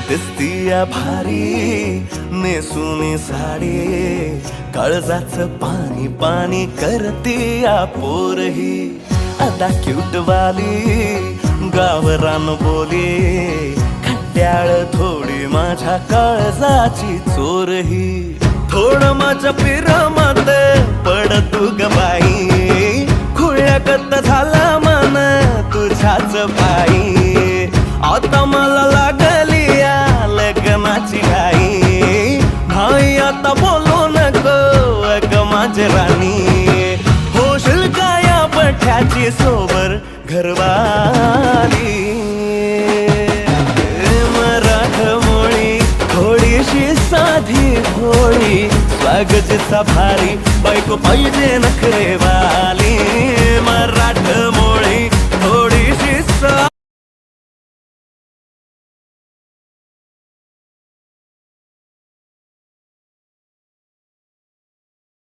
दिसतीया भारी नेसुनी साडी, काळजाचं पाणी पाणी करतीया पोरही. आता क्यूट वाली गावरान बोली, खट्याळ थोडी माझ्या काळजाची चोरही. थोडं माझ्या पिरामात पड तू ग बाई, खुळ्यागत झाला मन तुझ्याच पायी. आता मला लागली या लग्नाची घाई, भाई आता बोलू नको अग माझी राणी. होशील का या पठ्याची सोबर घरवाली. मराठमोळी थोडीशी साधी भोळी, स्वागताचा भारी बायको पाहिजे नखरेवाली. मराठमोळी